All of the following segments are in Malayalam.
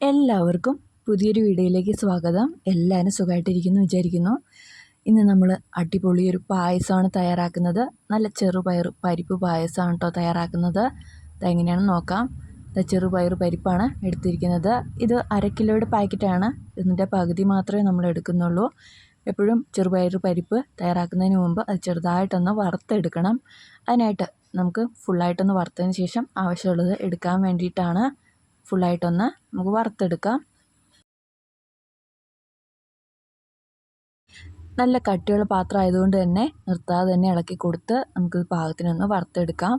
എല്ലാവർക്കും പുതിയൊരു വീഡിയോയിലേക്ക് സ്വാഗതം. എല്ലാവരും സുഖമായിട്ടിരിക്കുന്നു വിചാരിക്കുന്നു. ഇന്ന് നമ്മൾ അടിപൊളി ഒരു പായസമാണ് തയ്യാറാക്കുന്നത്. നല്ല ചെറുപയർ പരിപ്പ് പായസമാണ് കേട്ടോ തയ്യാറാക്കുന്നത്. അതെങ്ങനെയാണെന്ന് നോക്കാം. ചെറുപയർ പരിപ്പാണ് എടുത്തിരിക്കുന്നത്. ഇത് 1/2 കിലോയുടെ പാക്കറ്റാണ്. ഇതിൻ്റെ പകുതി മാത്രമേ നമ്മൾ എടുക്കുന്നുള്ളൂ. എപ്പോഴും ചെറുപയർ പരിപ്പ് തയ്യാറാക്കുന്നതിന് മുമ്പ് അത് ചെറുതായിട്ടൊന്ന് വറുത്തെടുക്കണം. അതിനായിട്ട് നമുക്ക് ഫുള്ളായിട്ടൊന്ന് വറുത്തതിന് ശേഷം ആവശ്യമുള്ളത് എടുക്കാൻ വേണ്ടിയിട്ടാണ്. ഫുള്ളായിട്ടൊന്ന് നമുക്ക് വറുത്തെടുക്കാം. നല്ല കട്ടിയുള്ള പാത്രം ആയതുകൊണ്ട് തന്നെ നിർത്താതെ തന്നെ ഇളക്കി കൊടുത്ത് നമുക്കിത് പാകത്തിനൊന്ന് വറുത്തെടുക്കാം.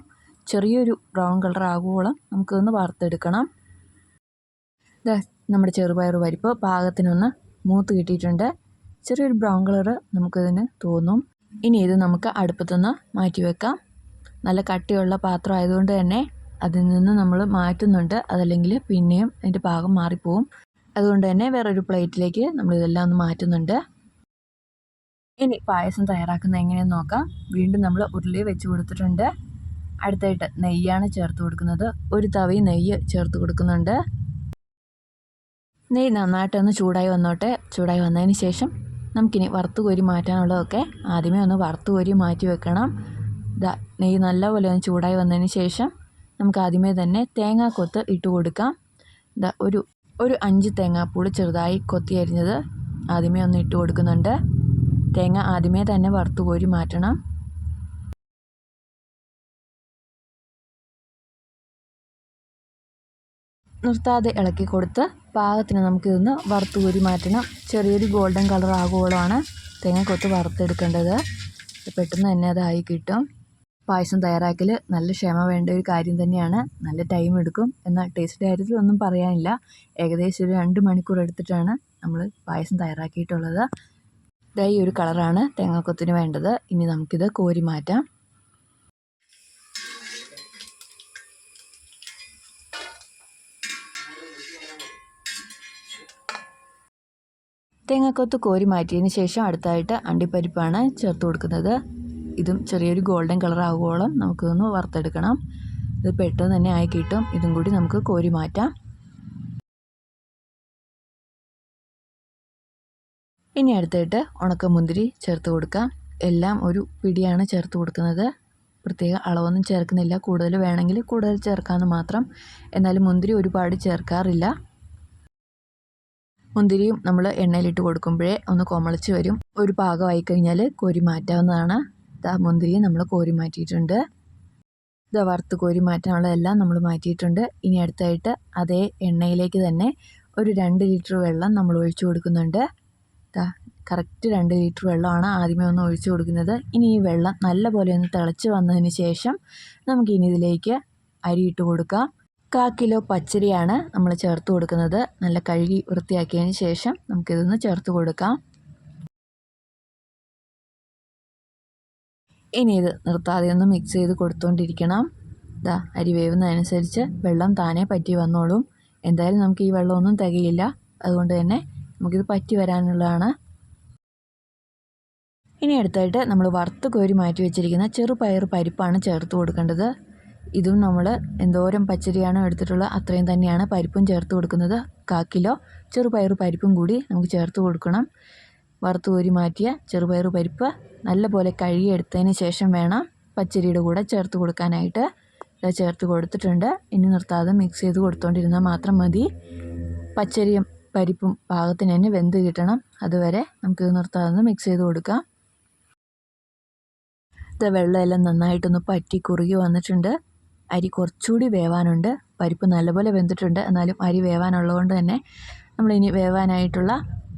ചെറിയൊരു ബ്രൗൺ കളർ ആകുവോളം നമുക്കിതൊന്ന് വറുത്തെടുക്കണം. നമ്മുടെ ചെറുപയർ പരിപ്പ് പാകത്തിനൊന്ന് മൂത്ത് കിട്ടിയിട്ടുണ്ട്. ചെറിയൊരു ബ്രൗൺ കളർ നമുക്കിതിന് തോന്നും. ഇനി ഇത് നമുക്ക് അടുപ്പത്തുനിന്ന് മാറ്റി വെക്കാം. നല്ല കട്ടിയുള്ള പാത്രം ആയതുകൊണ്ട് തന്നെ അതിൽ നിന്ന് നമ്മൾ മാറ്റുന്നുണ്ട്. അതല്ലെങ്കിൽ പിന്നെയും അതിൻ്റെ പാകം മാറിപ്പോവും. അതുകൊണ്ട് തന്നെ വേറൊരു പ്ലേറ്റിലേക്ക് നമ്മളിതെല്ലാം ഒന്ന് മാറ്റുന്നുണ്ട്. ഇനി പായസം തയ്യാറാക്കുന്നത് എങ്ങനെയെന്ന് നോക്കാം. വീണ്ടും നമ്മൾ ഉരുളി വെച്ച് കൊടുത്തിട്ടുണ്ട്. അടുത്തായിട്ട് നെയ്യാണ് ചേർത്ത് കൊടുക്കുന്നത്. ഒരു തവി നെയ്യ് ചേർത്ത് കൊടുക്കുന്നുണ്ട്. നെയ്യ് നന്നായിട്ടൊന്ന് ചൂടായി വന്നോട്ടെ. ചൂടായി വന്നതിന് ശേഷം നമുക്കിനി വറുത്ത് കോരി മാറ്റാനുള്ളതൊക്കെ ആദ്യമേ ഒന്ന് വറുത്ത് കോരി മാറ്റി വെക്കണം. നെയ്യ് നല്ലപോലെ ഒന്ന് ചൂടായി വന്നതിന് ശേഷം നമുക്ക് ആദ്യമേ തന്നെ തേങ്ങാക്കൊത്ത് ഇട്ട് കൊടുക്കാം. ഒരു 5 തേങ്ങാപ്പൂൾ ചെറുതായി കൊത്തി അരിഞ്ഞത് ആദ്യമേ ഒന്ന് ഇട്ട് കൊടുക്കുന്നുണ്ട്. തേങ്ങ ആദ്യമേ തന്നെ വറുത്ത് കോരി മാറ്റണം. നിർത്താതെ ഇളക്കി കൊടുത്ത് പാകത്തിന് നമുക്കിതൊന്ന് വറുത്ത് കോരി മാറ്റണം. ചെറിയൊരു ഗോൾഡൻ കളർ ആകുമ്പോഴാണ് തേങ്ങാക്കൊത്ത് വറുത്തെടുക്കേണ്ടത്. പെട്ടെന്ന് തന്നെ അതായി കിട്ടും. പായസം തയ്യാറാക്കൽ നല്ല ക്ഷമ വേണ്ട ഒരു കാര്യം തന്നെയാണ്. നല്ല ടൈം എടുക്കും. എന്നാൽ ടേസ്റ്റ് കാര്യത്തിൽ ഒന്നും പറയാനില്ല. ഏകദേശം ഒരു 2 മണിക്കൂർ എടുത്തിട്ടാണ് നമ്മൾ പായസം തയ്യാറാക്കിയിട്ടുള്ളത്. ഈ ഒരു കളറാണ് തേങ്ങാക്കൊത്തിന് വേണ്ടത്. ഇനി നമുക്കിത് കോരി മാറ്റാം. തേങ്ങാക്കൊത്ത് കോരി മാറ്റിയതിന് ശേഷം അടുത്തായിട്ട് അണ്ടിപ്പരിപ്പാണ് ചേർത്ത് കൊടുക്കുന്നത്. ഇതും ചെറിയൊരു ഗോൾഡൻ കളർ ആകുവോളം നമുക്കിതൊന്ന് വറുത്തെടുക്കണം. ഇത് പെട്ടെന്ന് തന്നെ ആയി കിട്ടും. ഇതും കൂടി നമുക്ക് കോരി മാറ്റാം. ഇനി അടുത്തായിട്ട് ഉണക്കമുന്തിരി ചേർത്ത് കൊടുക്കാം. എല്ലാം ഒരു പിടിയാണ് ചേർത്ത് കൊടുക്കുന്നത്. പ്രത്യേക അളവൊന്നും ചേർക്കുന്നില്ല. കൂടുതൽ വേണമെങ്കിൽ കൂടുതൽ ചേർക്കാമെന്ന് മാത്രം. എന്നാലും മുന്തിരി ഒരുപാട് ചേർക്കാറില്ല. മുന്തിരിയും നമ്മൾ എണ്ണയിലിട്ട് കൊടുക്കുമ്പോഴേ ഒന്ന് കൊമളിച്ച് വരും. ഒരു പാകമായി കഴിഞ്ഞാൽ കോരി മാറ്റാവുന്നതാണ്. മുന്തിരി നമ്മൾ കോരി മാറ്റിയിട്ടുണ്ട്. വറുത്ത് കോരി മാറ്റാനുള്ളതെല്ലാം നമ്മൾ മാറ്റിയിട്ടുണ്ട്. ഇനി അടുത്തായിട്ട് അതേ എണ്ണയിലേക്ക് തന്നെ ഒരു 2 ലിറ്റർ വെള്ളം നമ്മൾ ഒഴിച്ചു കൊടുക്കുന്നുണ്ട്. കറക്റ്റ് 2 ലിറ്റർ വെള്ളമാണ് ആദ്യമേ ഒന്ന് ഒഴിച്ചു കൊടുക്കുന്നത്. ഇനി ഈ വെള്ളം നല്ലപോലെ ഒന്ന് തിളച്ച് വന്നതിന് ശേഷം നമുക്കിനി ഇതിലേക്ക് അരി ഇട്ട് കൊടുക്കാം. 1/4 കിലോ പച്ചരിയാണ് നമ്മൾ ചേർത്ത് കൊടുക്കുന്നത്. നല്ല കഴുകി വൃത്തിയാക്കിയതിന് ശേഷം നമുക്കിതൊന്ന് ചേർത്ത് കൊടുക്കാം. ഇനി ഇത് നിർത്താതെ ഒന്ന് മിക്സ് ചെയ്ത് കൊടുത്തുകൊണ്ടിരിക്കണം. അരി വേവുന്നതനുസരിച്ച് വെള്ളം താനേ പറ്റി വന്നോളും. എന്തായാലും നമുക്ക് ഈ വെള്ളമൊന്നും തികയില്ല. അതുകൊണ്ട് തന്നെ നമുക്കിത് പറ്റി വരാനുള്ളതാണ്. ഇനി അടുത്തായിട്ട് നമ്മൾ വറുത്ത് കോരി മാറ്റി വെച്ചിരിക്കുന്ന ചെറുപയർ പരിപ്പാണ് ചേർത്ത് കൊടുക്കേണ്ടത്. ഇതും നമ്മൾ എന്തോരം പച്ചരിയാണ് എടുത്തിട്ടുള്ളത് അത്രയും തന്നെയാണ് പരിപ്പും ചേർത്ത് കൊടുക്കുന്നത്. 1/4 കിലോ ചെറുപയർ പരിപ്പും കൂടി നമുക്ക് ചേർത്ത് കൊടുക്കണം. വറുത്ത് കോരി മാറ്റിയ ചെറുപയർ പരിപ്പ് നല്ലപോലെ കഴുകിയെടുത്തതിന് ശേഷം വേണം പച്ചരിയുടെ കൂടെ ചേർത്ത് കൊടുക്കാനായിട്ട്. ചേർത്ത് കൊടുത്തിട്ടുണ്ട്. ഇനി നിർത്താതെ മിക്സ് ചെയ്ത് കൊടുത്തുകൊണ്ടിരുന്നാൽ മാത്രം മതി. പച്ചരിയും പരിപ്പും പാകത്തിന് തന്നെ വെന്ത് കിട്ടണം. അതുവരെ നമുക്കിത് നിർത്താതെ മിക്സ് ചെയ്ത് കൊടുക്കാം. വെള്ളമെല്ലാം നന്നായിട്ടൊന്ന് പറ്റി കുറുകി വന്നിട്ടുണ്ട്. അരി കുറച്ചുകൂടി വേവാനുണ്ട്. പരിപ്പ് നല്ലപോലെ വെന്തിട്ടുണ്ട്. എന്നാലും അരി വേവാനുള്ളതുകൊണ്ട് തന്നെ നമ്മളിനി വേവാനായിട്ടുള്ള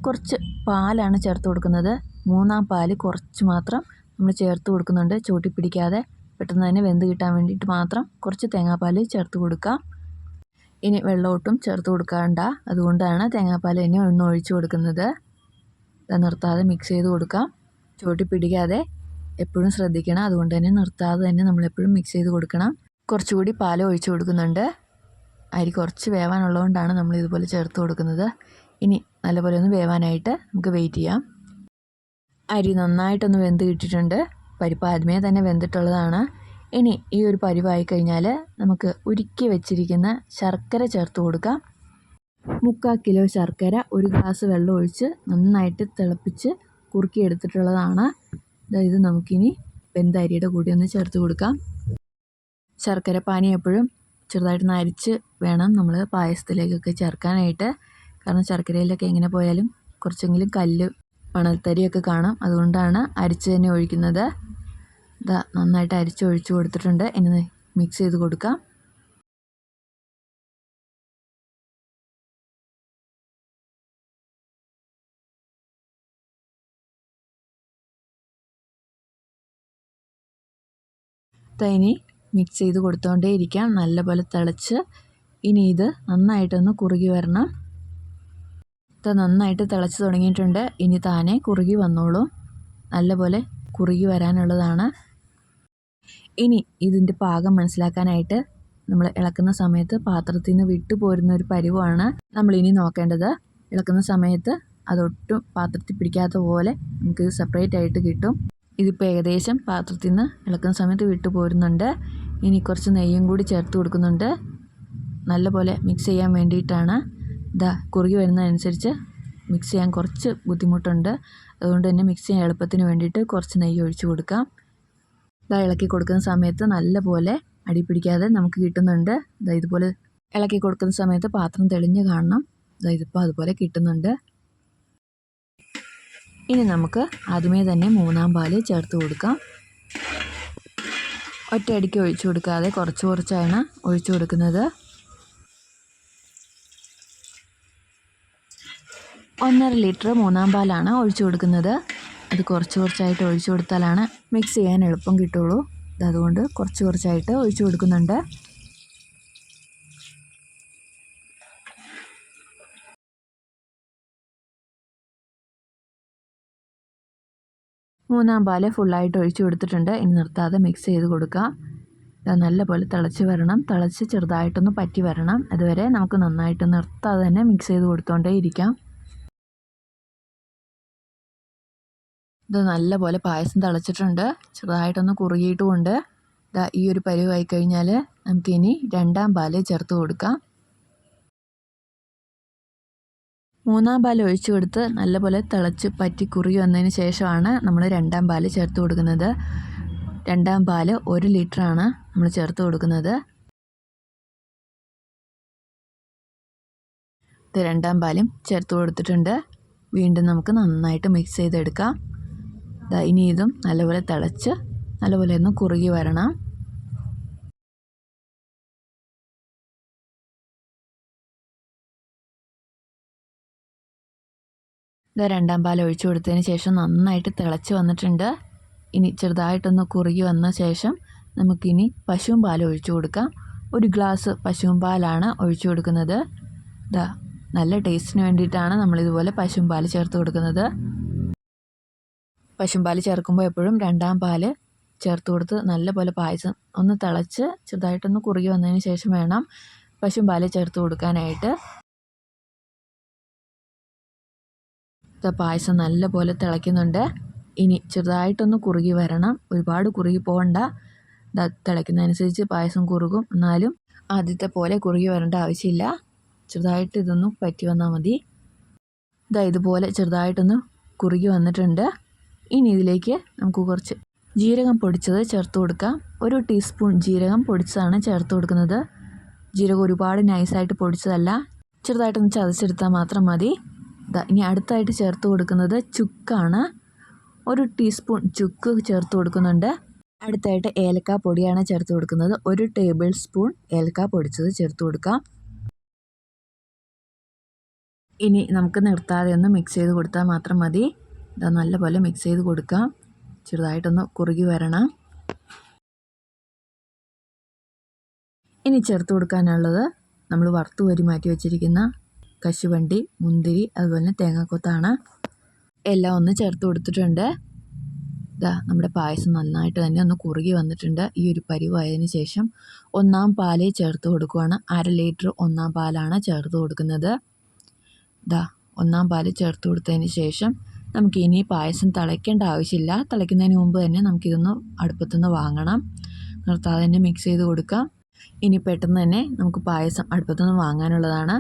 കുറച്ച് പാലാണ് ചേർത്ത് കൊടുക്കുന്നത്. 3-ാം പാല് കുറച്ച് മാത്രം നമ്മൾ ചേർത്ത് കൊടുക്കുന്നുണ്ട്. ചൂട്ടി പിടിക്കാതെ പെട്ടെന്ന് തന്നെ വെന്ത് കിട്ടാൻ വേണ്ടിയിട്ട് മാത്രം കുറച്ച് തേങ്ങാപ്പാൽ ചേർത്ത് കൊടുക്കാം. ഇനി വെള്ളമൊട്ടും ചേർത്ത് കൊടുക്കാണ്ട. അതുകൊണ്ടാണ് തേങ്ങാപ്പാൽ തന്നെ ഒന്ന് ഒഴിച്ചു കൊടുക്കുന്നത്. നിർത്താതെ മിക്സ് ചെയ്ത് കൊടുക്കാം. ചൂട്ടി പിടിക്കാതെ എപ്പോഴും ശ്രദ്ധിക്കണം. അതുകൊണ്ട് തന്നെ നിർത്താതെ തന്നെ നമ്മളെപ്പോഴും മിക്സ് ചെയ്ത് കൊടുക്കണം. കുറച്ചുകൂടി പാൽ ഒഴിച്ചു കൊടുക്കുന്നുണ്ട്. അരി കുറച്ച് വേവാനുള്ളതുകൊണ്ടാണ് നമ്മൾ ഇതുപോലെ ചേർത്ത് കൊടുക്കുന്നത്. ഇനി നല്ലപോലെ ഒന്ന് വേവാനായിട്ട് നമുക്ക് വെയിറ്റ് ചെയ്യാം. അരി നന്നായിട്ടൊന്ന് വെന്ത് കിട്ടിയിട്ടുണ്ട്. പരിപ്പ് ആദ്യമേ തന്നെ വെന്തിട്ടുള്ളതാണ്. ഇനി ഈ ഒരു പരിവായി കഴിഞ്ഞാൽ നമുക്ക് ഉരുക്കി വെച്ചിരിക്കുന്ന ശർക്കര ചേർത്ത് കൊടുക്കാം. 3/4 കിലോ ശർക്കര 1 ഗ്ലാസ് വെള്ളം ഒഴിച്ച് നന്നായിട്ട് തിളപ്പിച്ച് കുറുക്കിയെടുത്തിട്ടുള്ളതാണ്. ഇത് നമുക്കിനി വെന്ത അരിയുടെ കൂടി ഒന്ന് ചേർത്ത് കൊടുക്കാം. ശർക്കര പാനി എപ്പോഴും ചെറുതായിട്ടൊന്ന് അരിച്ച് വേണം നമ്മൾ പായസത്തിലേക്കൊക്കെ ചേർക്കാനായിട്ട്. കാരണം ശർക്കരയിലൊക്കെ എങ്ങനെ പോയാലും കുറച്ചെങ്കിലും കല്ല് മണൽത്തരിയൊക്കെ കാണും. അതുകൊണ്ടാണ് അരിച്ച് തന്നെ ഒഴിക്കുന്നത്. നന്നായിട്ട് അരിച്ച് ഒഴിച്ച് കൊടുത്തിട്ടുണ്ട്. ഇനി മിക്സ് ചെയ്ത് കൊടുക്കാം. ഇനി മിക്സ് ചെയ്ത് കൊടുത്തുകൊണ്ടേ ഇരിക്കാം. നല്ലപോലെ തിളച്ച് ഇനി ഇത് നന്നായിട്ടൊന്ന് കുറുകി വരണം. നന്നായിട്ട് തിളച്ച് തുടങ്ങിയിട്ടുണ്ട്. ഇനി താനെ കുറുകി വന്നോളൂ. നല്ലപോലെ കുറുകി വരാനുള്ളതാണ്. ഇനി ഇതിൻ്റെ പാകം മനസ്സിലാക്കാനായിട്ട് നമ്മൾ ഇളക്കുന്ന സമയത്ത് പാത്രത്തിൽ നിന്ന് വിട്ടു പോരുന്ന ഒരു പരുവമാണ് നമ്മളിനി നോക്കേണ്ടത്. ഇളക്കുന്ന സമയത്ത് അതൊട്ടും പാത്രത്തിൽ പിടിക്കാത്ത പോലെ നമുക്കിത് സെപ്പറേറ്റ് ആയിട്ട് കിട്ടും. ഇതിപ്പോൾ ഏകദേശം പാത്രത്തിൽ നിന്ന് ഇളക്കുന്ന സമയത്ത് വിട്ടു പോരുന്നുണ്ട്. ഇനി കുറച്ച് നെയ്യും കൂടി ചേർത്ത് കൊടുക്കുന്നുണ്ട്. നല്ലപോലെ മിക്സ് ചെയ്യാൻ വേണ്ടിയിട്ടാണ്. കുറുകി വരുന്നതനുസരിച്ച് മിക്സ് ചെയ്യാൻ കുറച്ച് ബുദ്ധിമുട്ടുണ്ട്. അതുകൊണ്ട് തന്നെ മിക്സ് ചെയ്യാൻ എളുപ്പത്തിന് വേണ്ടിയിട്ട് കുറച്ച് നെയ്യ് ഒഴിച്ച് കൊടുക്കാം. ഇളക്കി കൊടുക്കുന്ന സമയത്ത് നല്ലപോലെ അടി പിടിക്കാതെ നമുക്ക് കിട്ടുന്നുണ്ട്. ഇതുപോലെ ഇളക്കി കൊടുക്കുന്ന സമയത്ത് പാത്രം തെളിഞ്ഞ് കാണണം. ഇതിപ്പോൾ അതുപോലെ കിട്ടുന്നുണ്ട്. ഇനി നമുക്ക് ആദ്യമേ തന്നെ 3-ാം പാല് ചേർത്ത് കൊടുക്കാം. ഒറ്റയടിക്ക് ഒഴിച്ചു കൊടുക്കാതെ കുറച്ച് കുറച്ചാണ് ഒഴിച്ചു കൊടുക്കുന്നത്. 1.5 ലിറ്റർ 3-ാം പാലാണ് ഒഴിച്ചു കൊടുക്കുന്നത്. അത് കുറച്ച് കുറച്ചായിട്ട് ഒഴിച്ചു കൊടുത്താലാണ് മിക്സ് ചെയ്യാൻ എളുപ്പം കിട്ടുള്ളൂ. അതുകൊണ്ട് കുറച്ച് കുറച്ചായിട്ട് ഒഴിച്ചു കൊടുക്കുന്നുണ്ട്. മൂന്നാം പാല് ഫുള്ളായിട്ട് ഒഴിച്ചു കൊടുത്തിട്ടുണ്ട്. ഇനി നിർത്താതെ മിക്സ് ചെയ്ത് കൊടുക്കാം. നല്ലപോലെ തിളച്ച് വരണം. തിളച്ച് ചെറുതായിട്ടൊന്ന് പറ്റി വരണം. അതുവരെ നമുക്ക് നന്നായിട്ട് നിർത്താതെ തന്നെ മിക്സ് ചെയ്ത് കൊടുത്തുകൊണ്ടേ ഇരിക്കാം. ഇത് നല്ലപോലെ പായസം തിളച്ചിട്ടുണ്ട്. ചെറുതായിട്ടൊന്ന് കുറുകിയിട്ടുമുണ്ട്. ഈ ഒരു പരുവായി കഴിഞ്ഞാൽ നമുക്കിനി 2-ാം പാല് ചേർത്ത് കൊടുക്കാം. 3-ാം പാൽ ഒഴിച്ചു കൊടുത്ത് നല്ലപോലെ തിളച്ച് പറ്റി കുറുകി വന്നതിന് ശേഷമാണ് നമ്മൾ 2-ാം പാല് ചേർത്ത് കൊടുക്കുന്നത്. 2-ാം പാല് 1 ലിറ്ററാണ് നമ്മൾ ചേർത്ത് കൊടുക്കുന്നത്. 2-ാം പാലും ചേർത്ത് കൊടുത്തിട്ടുണ്ട്. വീണ്ടും നമുക്ക് നന്നായിട്ട് മിക്സ് ചെയ്തെടുക്കാം. ഇനി ഇതും നല്ലപോലെ തിളച്ച് നല്ലപോലെ ഒന്ന് കുറുകി വരണം. രണ്ടാം പാൽ ഒഴിച്ചു കൊടുത്തതിന് ശേഷം നന്നായിട്ട് തിളച്ച് വന്നിട്ടുണ്ട്. ഇനി ചെറുതായിട്ടൊന്ന് കുറുകി വന്ന ശേഷം നമുക്കിനി പശുവും പാൽ ഒഴിച്ചു കൊടുക്കാം. 1 ഗ്ലാസ് പശുവും പാലാണ് ഒഴിച്ചു കൊടുക്കുന്നത്. നല്ല ടേസ്റ്റിന് വേണ്ടിയിട്ടാണ് നമ്മളിതുപോലെ പശുവും പാൽ ചേർത്ത് കൊടുക്കുന്നത്. പശുവും പാൽ ചേർക്കുമ്പോൾ എപ്പോഴും 2-ാം പാല് ചേർത്ത് കൊടുത്ത് നല്ലപോലെ പായസം ഒന്ന് തിളച്ച് ചെറുതായിട്ടൊന്ന് കുറുകി വന്നതിന് ശേഷം വേണം പശുവും പാൽ ചേർത്ത് കൊടുക്കാനായിട്ട്. പായസം നല്ലപോലെ തിളയ്ക്കുന്നുണ്ട്. ഇനി ചെറുതായിട്ടൊന്ന് കുറുകി വരണം. ഒരുപാട് കുറുകി പോകണ്ട. തിളയ്ക്കുന്നതനുസരിച്ച് പായസം കുറുകും. എന്നാലും ആദ്യത്തെ പോലെ കുറുകി വരേണ്ട ആവശ്യമില്ല. ചെറുതായിട്ട് ഇതൊന്ന് പറ്റി വന്നാൽ മതി. ഇതുപോലെ ചെറുതായിട്ടൊന്ന് കുറുകി വന്നിട്ടുണ്ട്. ഇനി ഇതിലേക്ക് നമുക്ക് കുറച്ച് ജീരകം പൊടിച്ചത് ചേർത്ത് കൊടുക്കാം. 1 ടീസ്പൂൺ ജീരകം പൊടിച്ചതാണ് ചേർത്ത് കൊടുക്കുന്നത്. ജീരകം ഒരുപാട് നൈസായിട്ട് പൊടിച്ചതല്ല, ചെറുതായിട്ടൊന്ന് ചതച്ചെടുത്താൽ മാത്രം മതി. ഇനി അടുത്തായിട്ട് ചേർത്ത് കൊടുക്കുന്നത് ചുക്കാണ്. 1 ടീസ്പൂൺ ചുക്ക് ചേർത്ത് കൊടുക്കുന്നുണ്ട്. അടുത്തായിട്ട് ഏലക്ക പൊടിയാണ് ചേർത്ത് കൊടുക്കുന്നത്. 1 ടേബിൾ സ്പൂൺ ഏലക്ക പൊടിച്ചത് ചേർത്ത് കൊടുക്കാം. ഇനി നമുക്ക് നിർത്താതെ ഒന്ന് മിക്സ് ചെയ്ത് കൊടുത്താൽ മാത്രം മതി. നല്ലപോലെ മിക്സ് ചെയ്ത് കൊടുക്കാം. ചെറുതായിട്ടൊന്ന് കുറുകി വരണം. ഇനി ചേർത്ത് കൊടുക്കാനുള്ളത് നമ്മൾ വറുത്ത് കോരി മാറ്റി വെച്ചിരിക്കുന്ന കശുവണ്ടി, മുന്തിരി, അതുപോലെ തന്നെ തേങ്ങാക്കൊത്താണ്. എല്ലാം ഒന്ന് ചേർത്ത് കൊടുത്തിട്ടുണ്ട്. നമ്മുടെ പായസം നന്നായിട്ട് തന്നെ ഒന്ന് കുറുകി വന്നിട്ടുണ്ട്. ഈ ഒരു പരുവായതിന് ശേഷം 1-ാം പാല് ചേർത്ത് കൊടുക്കുകയാണ്. 1/2 ലിറ്റർ 1-ാം പാലാണ് ചേർത്ത് കൊടുക്കുന്നത്. 1-ാം പാല് ചേർത്ത് കൊടുത്തതിന് ശേഷം നമുക്കിനി പായസം തിളയ്ക്കേണ്ട ആവശ്യമില്ല. തിളയ്ക്കുന്നതിന് മുമ്പ് തന്നെ നമുക്കിതൊന്ന് അടുപ്പത്തുനിന്ന് വാങ്ങണം. നിർത്താതെ തന്നെ മിക്സ് ചെയ്ത് കൊടുക്കാം. ഇനി പെട്ടെന്ന് തന്നെ നമുക്ക് പായസം അടുപ്പത്തുനിന്ന് വാങ്ങാനുള്ളതാണ്.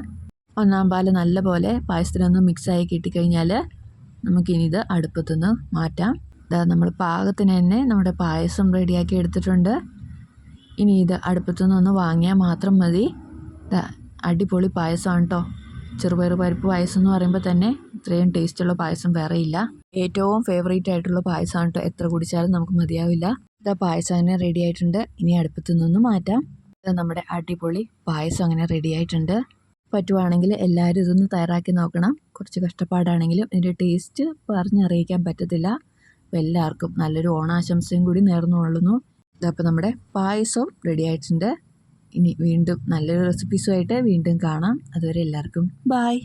ഒന്നാം പാൽ നല്ലപോലെ പായസത്തിനൊന്ന് മിക്സായി കിട്ടിക്കഴിഞ്ഞാൽ നമുക്കിനി ഇത് അടുപ്പത്തുനിന്ന് മാറ്റാം. ഇതാ നമ്മൾ പാകത്തിന് തന്നെ നമ്മുടെ പായസം റെഡിയാക്കി എടുത്തിട്ടുണ്ട്. ഇനി ഇത് അടുപ്പത്തുനിന്ന് ഒന്ന് വാങ്ങിയാൽ മാത്രം മതി. ഇതാ അടിപൊളി പായസമാണ് കേട്ടോ. ചെറുപയർ പരിപ്പ് പായസം എന്ന് പറയുമ്പോൾ തന്നെ ഇത്രയും ടേസ്റ്റുള്ള പായസം വേറെ ഇല്ല. ഏറ്റവും ഫേവറേറ്റ് ആയിട്ടുള്ള പായസമാണ് കേട്ടോ. എത്ര കുടിച്ചാലും നമുക്ക് മതിയാവില്ല. ഇതാ പായസം അങ്ങനെ റെഡി ആയിട്ടുണ്ട്. ഇനി അടുപ്പത്തു നിന്നൊന്ന് മാറ്റാം. ഇത് നമ്മുടെ അടിപൊളി പായസം അങ്ങനെ റെഡി ആയിട്ടുണ്ട്. പറ്റുവാണെങ്കിൽ എല്ലാവരും ഇതൊന്ന് തയ്യാറാക്കി നോക്കണം. കുറച്ച് കഷ്ടപ്പാടാണെങ്കിലും ഇതിൻ്റെ ടേസ്റ്റ് പറഞ്ഞറിയിക്കാൻ പറ്റത്തില്ല. അപ്പോൾ എല്ലാവർക്കും നല്ലൊരു ഓണാശംസയും കൂടി നേർന്നുകൊള്ളുന്നു. ഇതപ്പോൾ നമ്മുടെ പായസവും റെഡി ആയിട്ടുണ്ട്. ഇനി വീണ്ടും നല്ലൊരു റെസിപ്പീസുമായിട്ട് വീണ്ടും കാണാം. അതുവരെ എല്ലാവർക്കും ബായ്.